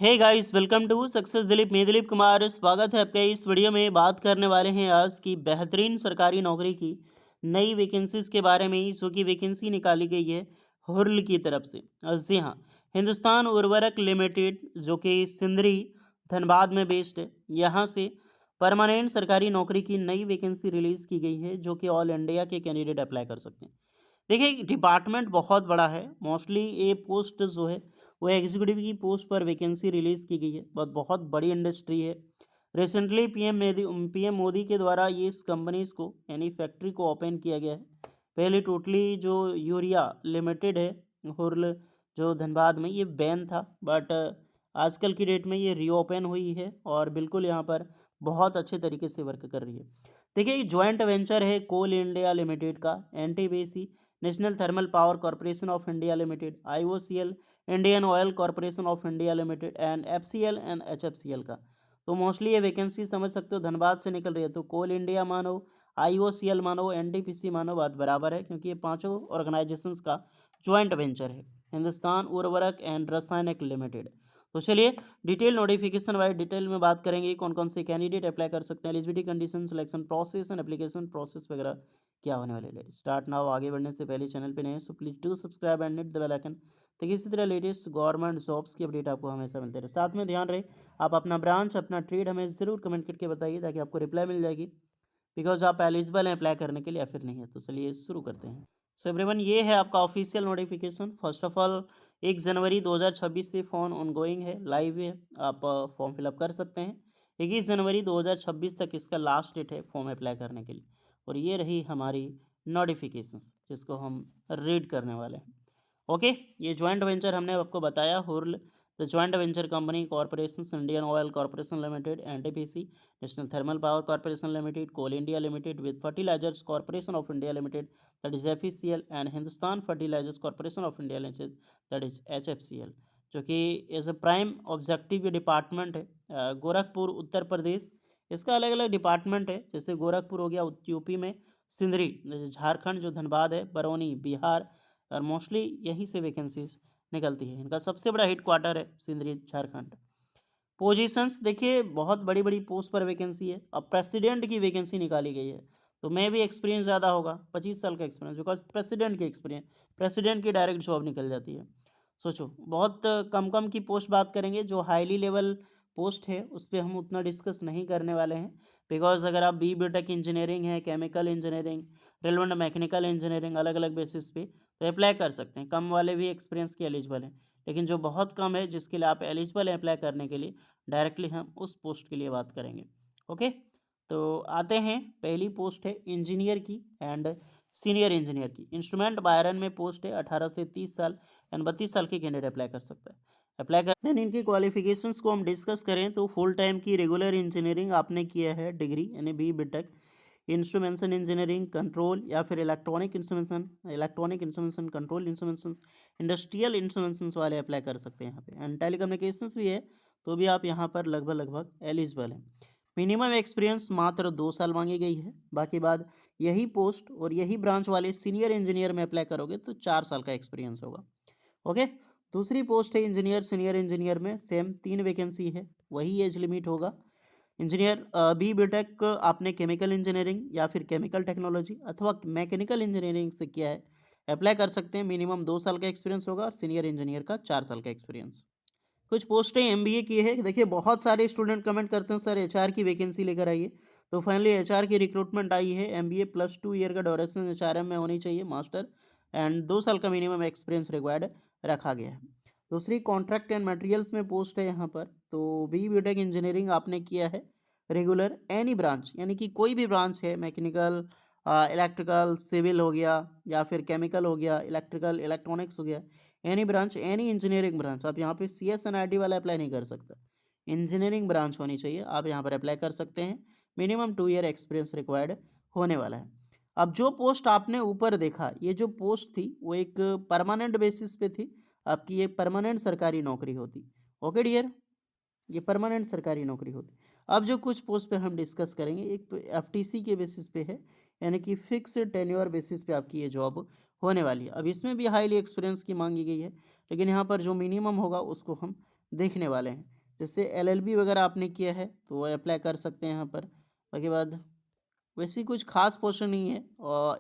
Hey guys, welcome to success Dilip. मैं दिलीप कुमार, स्वागत है आपका। इस वीडियो में बात करने वाले हैं आज की बेहतरीन सरकारी नौकरी की नई वैकेंसीज के बारे में, जो कि वैकेंसी निकाली गई है हुर्ल की तरफ से। और जी हाँ, हिंदुस्तान उर्वरक लिमिटेड, जो कि सिंदरी धनबाद में बेस्ड है, यहाँ से परमानेंट सरकारी नौकरी की नई वैकेंसी रिलीज की गई है, जो कि ऑल इंडिया के कैंडिडेट अप्लाई कर सकते हैं। देखिए, डिपार्टमेंट बहुत बड़ा है। मोस्टली ये पोस्ट जो है वो एग्जीक्यूटिव की पोस्ट पर वैकेंसी रिलीज़ की गई है। बहुत बहुत बड़ी इंडस्ट्री है। रिसेंटली पीएम मोदी के द्वारा ये इस कंपनीज को, यानी फैक्ट्री को ओपन किया गया है। पहले टोटली जो यूरिया लिमिटेड है हुर्ल, जो धनबाद में, ये बैन था, बट आजकल की डेट में ये रीओपन हुई है और बिल्कुल यहाँ पर बहुत अच्छे तरीके से वर्क कर रही है। देखिए, ये जॉइंट वेंचर है कोल इंडिया लिमिटेड का, NTPC, national thermal power corporation of India limited, IOCL, Indian oil corporation of India limited and FCL and HFCL का। तो मोस्टली ये वैकेंसी समझ सकते हो धनबाद से निकल रही है। तो कोल इंडिया मानो, आईओसीएल मानो, एनटीपीसी मानो, बात बराबर है, क्योंकि ये पांचों ऑर्गेनाइजेशंस का ज्वाइंट वेंचर है, हिंदुस्तान उर्वरक एंड रसायनिक लिमिटेड। तो चलिए, डिटेल नोटिफिकेशन वाइज डिटेल में बात करेंगे, कौन कौन से कैंडिडेट अप्लाई कर सकते हैं, eligibility condition, selection process and application process वगैरह क्या होने वाले। Let start now. आगे बढ़ने से पहले चैनल पे नए हैं so please do subscribe and hit the bell icon, ताकि इसी तरह लेटेस्ट गवर्नमेंट जॉब्स की अपडेट आपको हमेशा मिलते रहे। साथ में ध्यान रहे, आप अपना ब्रांच, अपना ट्रेड हमें ज़रूर कमेंट करके बताइए, ताकि आपको रिप्लाई मिल जाएगी, बिकॉज आप एलिजिबल हैं अप्लाई करने के लिए या फिर नहीं है। तो चलिए शुरू करते हैं। सो एवरीवन, ये है आपका official notification. First of all, 1 जनवरी 2026 से फ़ोन ऑनगोइंग है, लाइव है, आप फॉर्म फिलअप कर सकते हैं। 21 जनवरी 2026 तक इसका लास्ट डेट है फॉर्म अप्लाई करने के लिए। और ये रही हमारी नोटिफिकेशंस, जिसको हम रीड करने वाले हैं। ओके, ये जॉइंट वेंचर हमने आपको बताया, HURL the joint venture company corporation, Indian oil corporation limited, NTPC, national thermal power corporation limited, coal India limited with fertilizers corporation of India limited, that is FECL, and Hindustan fertilizers corporation of India limited, that is HFCL, जो कि as a prime objective department है, गोरखपुर उत्तर प्रदेश। इसका अलग अलग department है, जैसे गोरखपुर हो गया यूपी में, सिंदरी जैसे झारखंड, जो धनबाद है, बरौनी बिहार, और मोस्टली यहीं से वैकेंसीज निकलती है। इनका सबसे बड़ा हेड क्वार्टर है सिंदरी, झारखंड। पोजीशंस देखिए, बहुत बड़ी बड़ी पोस्ट पर वैकेंसी है। अब प्रेसिडेंट की वैकेंसी निकाली गई है, तो मैं भी एक्सपीरियंस ज़्यादा होगा, 25 साल का एक्सपीरियंस, बिकॉज प्रेसिडेंट की एक्सपीरियंस, प्रेसिडेंट की डायरेक्ट जॉब निकल जाती है। सोचो, बहुत कम कम की पोस्ट बात करेंगे। जो हाईली लेवल पोस्ट है उस पर हम उतना डिस्कस नहीं करने वाले हैं, बिकॉज अगर आप बी टेक इंजीनियरिंग है, chemical engineering, relevant mechanical engineering, अलग अलग बेसिस पे तो अप्लाई कर सकते हैं। कम वाले भी एक्सपीरियंस के एलिजिबल हैं, लेकिन जो बहुत कम है, जिसके लिए आप एलिजिबल हैं अप्लाई करने के लिए, डायरेक्टली हम उस पोस्ट के लिए बात करेंगे। ओके, तो आते हैं। पहली पोस्ट है इंजीनियर की एंड सीनियर इंजीनियर की। इंस्ट्रूमेंट बायरन में पोस्ट है, 18 से 30 साल एंड 32 साल के कैंडिडेट अप्लाई कर सकता है। अप्लाई कर देन इनकी क्वालिफिकेशंस को हम डिस्कस करें तो फुल टाइम की रेगुलर इंजीनियरिंग आपने किया है, डिग्री यानी B tech, instrumentation engineering, control या फिर electronic instrumentation control instrumentation, industrial instrumentation वाले अप्लाई कर सकते हैं यहाँ पे। एंड टेलीकम्युनिकेशंस भी है, तो भी आप यहाँ पर लगभग लगभग एलिजिबल हैं। मिनिमम एक्सपीरियंस मात्र 2 साल मांगी गई है। बाकी बाद यही पोस्ट और यही ब्रांच वाले सीनियर इंजीनियर में अप्लाई करोगे तो 4 साल का एक्सपीरियंस होगा। ओके, दूसरी पोस्ट है इंजीनियर सीनियर इंजीनियर में, सेम 3 वैकेंसी है, वही एज लिमिट होगा। इंजीनियर बी टेक आपने केमिकल इंजीनियरिंग या फिर केमिकल टेक्नोलॉजी अथवा मैकेनिकल इंजीनियरिंग से किया है, अप्लाई कर सकते हैं। मिनिमम 2 साल का एक्सपीरियंस होगा और सीनियर इंजीनियर का 4 साल का एक्सपीरियंस। कुछ पोस्टें एमबीए की है। देखिए, बहुत सारे स्टूडेंट कमेंट करते हैं सर एचआर की वैकेंसी लेकर आइए, तो फाइनली एचआर की रिक्रूटमेंट आई है। एमबीए प्लस 2 ईयर का ड्यूरेशन एचआरएम में होनी चाहिए, मास्टर, एंड 2 साल का मिनिमम एक्सपीरियंस रिक्वायर्ड रखा गया है। दूसरी कॉन्ट्रैक्ट एंड मटेरियल्स में पोस्ट है यहाँ पर, तो बी टेक इंजीनियरिंग आपने किया है रेगुलर एनी ब्रांच, यानी कि कोई भी ब्रांच है, मैकेनिकल, इलेक्ट्रिकल, सिविल हो गया, या फिर केमिकल हो गया, इलेक्ट्रिकल इलेक्ट्रॉनिक्स हो गया, any branch, any engineering branch. आप यहाँ पे C S N I T वाला अप्लाई नहीं कर सकता, इंजीनियरिंग ब्रांच होनी चाहिए, आप यहाँ पर अप्लाई कर सकते हैं। मिनिमम 2 ईयर एक्सपीरियंस रिक्वायर्ड होने वाला है। अब जो पोस्ट आपने ऊपर देखा, ये जो पोस्ट थी वो एक परमानेंट बेसिस पे थी, आपकी ये परमानेंट सरकारी नौकरी होती। ओके डियर, ये परमानेंट सरकारी नौकरी होती। अब जो कुछ पोस्ट पे हम डिस्कस करेंगे, एक एफटीसी के बेसिस पे है, यानी कि फिक्स टेन्योर बेसिस पे आपकी ये जॉब होने वाली है। अब इसमें भी हाईली एक्सपीरियंस की माँगी गई है, लेकिन यहाँ पर जो मिनिमम होगा उसको हम देखने वाले हैं। जैसे एलएलबी वगैरह आपने किया है तो वो अप्लाई कर सकते हैं यहाँ पर। बाकी बाद वैसी कुछ ख़ास पोस्ट नहीं है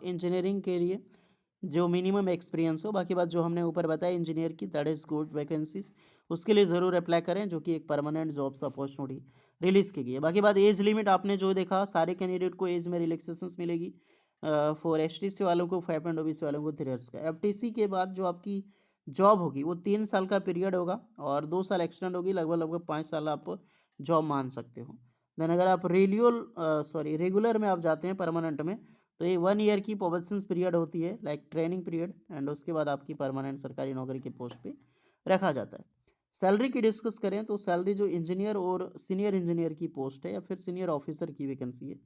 इंजीनियरिंग के लिए जो मिनिमम एक्सपीरियंस हो। बाकी बात जो हमने ऊपर बताया इंजीनियर की दैट इज़ गुड वैकेंसीज़, उसके लिए ज़रूर अप्लाई करें जो कि एक परमानेंट जॉब्स अपॉर्चुनिटी रिलीज़ की गई है। बाकी बात एज लिमिट आपने जो देखा सारे कैंडिडेट को एज में रिलैक्सेशंस मिलेगी। फॉर एसटीसी वालों को 5 एंड ओबीसी वालों को 3 इयर्स का। एफटीसी के बाद जो आपकी जॉब होगी वो 3 साल का पीरियड होगा और 2 साल एक्सटेंड होगी, लगभग-लगभग 5 साल आप जॉब मान सकते हो। देन अगर आप रेगुलर में आप जाते हैं परमानेंट में, तो ये 1 ईयर की प्रोबेशंस पीरियड होती है लाइक ट्रेनिंग पीरियड एंड उसके बाद आपकी परमानेंट सरकारी नौकरी के पोस्ट पे रखा जाता है। सैलरी की डिस्कस करें तो सैलरी जो इंजीनियर और सीनियर इंजीनियर की पोस्ट है या फिर सीनियर ऑफिसर की वैकेंसी है।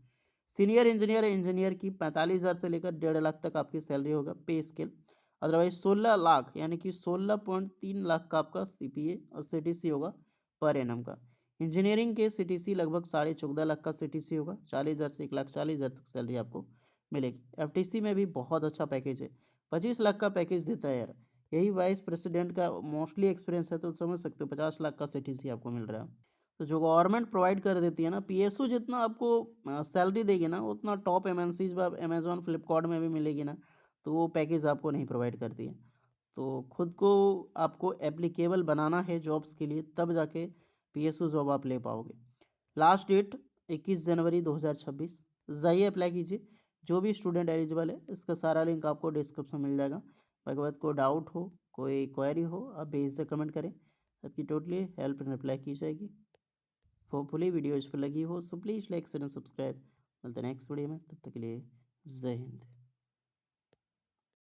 इंजीनियर की 45,000 से लेकर 1.5 लाख तक आपकी सैलरी होगा पे स्केल। अदरवाइज 16 लाख यानी कि 16.3 लाख का आपका सीपीए और सीटीसी होगा पर एनम का। इंजीनियरिंग के सीटीसी लगभग 14.5 लाख का सीटीसी होगा। 40,000 से 1,40,000 तक सैलरी आपको मिलेगी। एफटीसी में भी बहुत अच्छा पैकेज है, 25 लाख का पैकेज देता है यार। यही वाइस प्रेसिडेंट का मोस्टली एक्सपीरियंस है तो समझ सकते हो 50 लाख का सीटीसी आपको मिल रहा है। तो जो गवर्नमेंट प्रोवाइड कर देती है ना, पीएसयू जितना आपको सैलरी देगी ना उतना टॉप एमएनसीज में अमेजोन फ्लिपकार्ट में भी मिलेगी ना, तो वो पैकेज आपको नहीं प्रोवाइड करती है। तो खुद को आपको एप्लीकेबल बनाना है जॉब्स के लिए, तब जाके पीएसयू जॉब आप ले पाओगे। लास्ट डेट 21 जनवरी 2026। जाइए अप्लाई कीजिए। जो भी स्टूडेंट एलिजिबल है इसका सारा लिंक आपको डिस्क्रिप्शन में मिल जाएगा। बाकी बात कोई डाउट हो, कोई क्वेरी हो, आप बेझिझक कमेंट करें, सबकी टोटली हेल्प एंड रिप्लाई की जाएगी। होपफुली वीडियो इस पर लगी हो, so please like share and subscribe. मिलते हैं नेक्स्ट वीडियो में, तब तक के लिए जय हिंद।